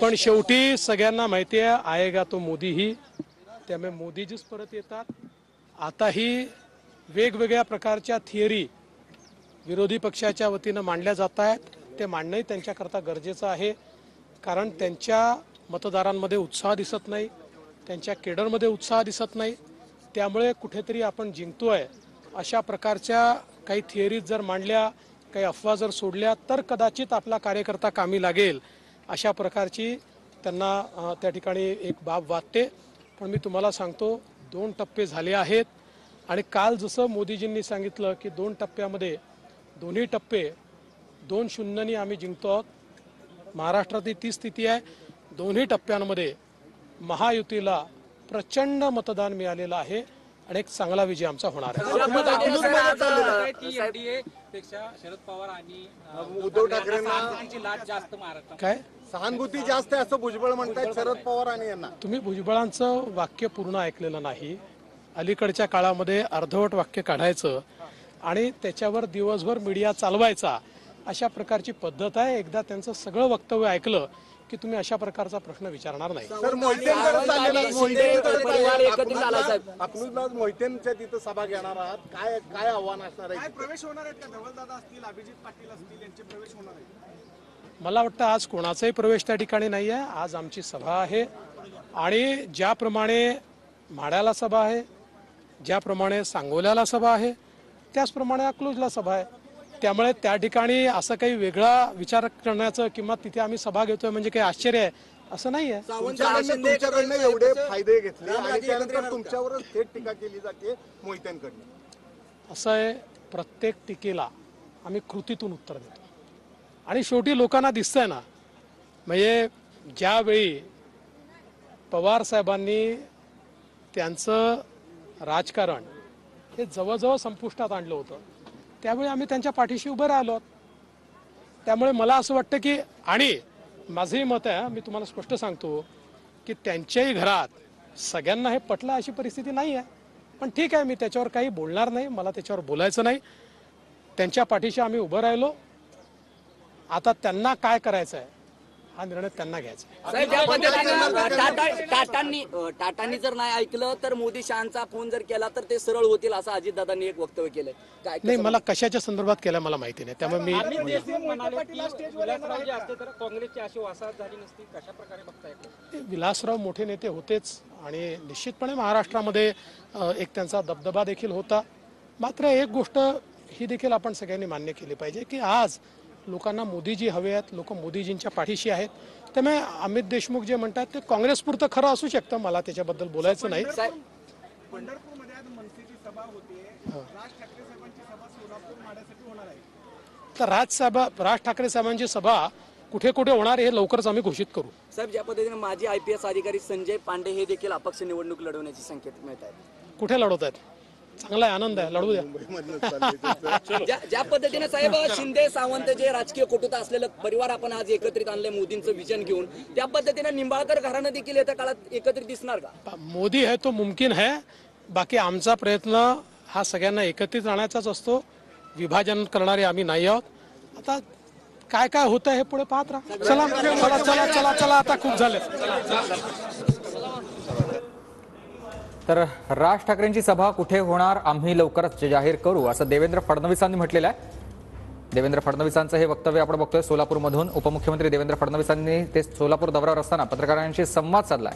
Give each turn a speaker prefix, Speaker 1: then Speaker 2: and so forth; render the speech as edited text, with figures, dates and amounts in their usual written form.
Speaker 1: पण शेवटी सगळ्यांना माहिती आहे आएगा तो मोदी ही, त्यामुळे मोदीजीच परत येतात. आताही वेगवेगळ्या प्रकारच्या थिअरी विरोधी पक्षाच्या वतीनं मांडल्या जात आहेत. ते मांडणंही त्यांच्याकरता गरजेचं आहे, कारण त्यांच्या मतदारांमध्ये उत्साह दिसत नाही, त्यांच्या केडरमध्ये उत्साह दिसत नाही. त्यामुळे कुठेतरी आपण जिंकतोय अशा प्रकारच्या काही थिअरीज जर मांडल्या, काही अफवा जर सोडल्या तर कदाचित आपला कार्यकर्ता कामी लागेल अशा प्रकारची त्यांना त्या ठिकाणी एक बाब वाटते. पण मी तुम्हाला सांगतो 2 टप्पे झाले आहेत आणि काल जसं मोदीजींनी सांगितलं की 2 टप्प्यामध्ये दोन्ही टप्पे 2-0 आम्ही जिंकतो आहोत. महाराष्ट्रातली ती स्थिती आहे. दोन्ही टप्प्यांमध्ये महायुतीला प्रचंड मतदान मिळालेलं आहे आणि एक चांगला विजय आमचा होणार आहे.
Speaker 2: शरद पवार आणि
Speaker 3: उद्धव ठाकरेंची
Speaker 2: लाट जास्त महाराष्ट्रात
Speaker 1: काय
Speaker 3: सहानुभूती जास्त आहे असं भुजबळ म्हणतात शरद पवार आणि यांना.
Speaker 1: तुम्ही भुजबळांचं वाक्य पूर्ण ऐकलेलं नाही. अलीकडच्या काळामध्ये अर्धवट वाक्य काढायचं आणि त्याच्यावर दिवसभर मीडिया चालवायचा अशा प्रकारची पद्धत आहे. एकदा त्यांचं सगळं वक्तव्य ऐकलं की तुम्ही अशा प्रकारचा प्रश्न विचारणार नाही.
Speaker 3: सर मोहितेंच्या तिथं सभा घेणार आहात, काय काय आव्हान असणार आहे?
Speaker 4: प्रवेश होणार आहेत का? धवलदादा असतील, अभिजित पाटील असतील, यांचे प्रवेश होणार आहेत?
Speaker 1: मला वाटतं आज कोणाचाही प्रवेश त्या ठिकाणी नाही आहे. आज आमची सभा आहे आणि ज्याप्रमाणे माढ्याला सभा आहे, ज्याप्रमाणे सांगोल्याला सभा आहे, त्याचप्रमाणे अकलूजला सभा आहे. त्यामुळे त्या ठिकाणी असं काही वेगळा विचार करण्याचं किंवा तिथे आम्ही सभा घेतोय म्हणजे काही आश्चर्य आहे असं नाही आहे.
Speaker 3: तुमच्याकडनं एवढे फायदे घेतले आणि त्यानंतर तुमच्यावरच थेट टीका केली जाते मोहित्यांकडनं.
Speaker 1: असं आहे, प्रत्येक टीकेला आम्ही कृतीतून उत्तर देतो आणि शेवटी लोकांना दिसतंय ना, म्हणजे ज्यावेळी पवार साहेबांनी त्यांचं राजकारण हे जवळजवळ संपुष्टात आणलं होतं त्यावेळी आम्ही त्यांच्या पाठीशी उभे राहिलो. त्यामुळे मला असं वाटतं की, आणि माझंही मत आहे, मी तुम्हाला स्पष्ट सांगतो की त्यांच्याही घरात सगळ्यांना हे पटलं अशी परिस्थिती नाही आहे. पण ठीक आहे, मी त्याच्यावर काही बोलणार नाही, मला त्याच्यावर बोलायचं नाही. त्यांच्या पाठीशी आम्ही उभं राहिलो. आता त्यांना काय करायचं आहे हा निर्णय त्यांना घ्यायचा.
Speaker 5: टाटांनी जर नाही ऐकलं तर मोदी शहांचा फोन जर केला तर ते सरळ होतील असं अजितदादांनी एक वक्तव्य केलंय.
Speaker 1: नाही, मला कशाच्या संदर्भात केलं मला माहिती नाही, त्यामुळे मी
Speaker 2: काँग्रेसची अशी वासाहत झाली नसती. कशा प्रकारे बघताय?
Speaker 1: विलासराव मोठे नेते होतेच आणि निश्चितपणे महाराष्ट्रामध्ये एक त्यांचा दबदबा देखील होता. मात्र एक गोष्ट ही देखील आपण सगळ्यांनी मान्य केली पाहिजे की आज लोकांना मोदीजी हवे आहेत, लोक मोदीजींच्या पाठीशी आहेत. त्यामुळे अमित देशमुख जे म्हणतात ते काँग्रेसपुरतं खरं असू शकतं, मला त्याच्याबद्दल बोलायचं नाही.
Speaker 4: पंढरपूरमध्ये आज मनसेची सभा होते, राज ठाकरे साहेबांची सभा सोलापूर माढ्यासाठी होणार आहे.
Speaker 1: तर राज ठाकरे साहेबांची सभा कुठे कुठे होणार हे लवकरच आम्ही घोषित करू.
Speaker 5: साहेब, ज्या पद्धतीने माजी IPS अधिकारी संजय पांडे हे देखील अपक्ष निवडणूक लढवण्याचे संकेत मिळत आहेत.
Speaker 1: कुठे लढवत आहेत? चांगला आहे, आनंद आहे, लढू द्या.
Speaker 5: ज्या पद्धतीने साहेब शिंदे सावंत जे राजकीय कुटुंब असलेलं परिवार आपण आज एकत्रित आणले मोदींचं विजन घेऊन, त्या पद्धतीने निंबाळकर घराणं देखील येत्या काळात एकत्रित दिसणार का?
Speaker 1: मोदी है तो मुमकिन है. बाकी आमचा प्रयत्न हा सगळ्यांना एकत्रित राहण्याचाच असतो. विभाजन करणारे आम्ही नाही आहोत. आता काय काय होतं हे पुढे पाहत राहा. चला चला चला चला चला आता खूप झाले.
Speaker 6: तर राज ठाकरेंची सभा कुठे होणार आम्ही लवकरच जाहीर करू असं देवेंद्र फडणवीसांनी म्हटलेलं आहे. देवेंद्र फडणवीसांचं हे वक्तव्य आपण बघतोय सोलापूरमधून. उपमुख्यमंत्री देवेंद्र फडणवीसांनी ते सोलापूर दौऱ्यावर असताना पत्रकारांशी संवाद साधलाय.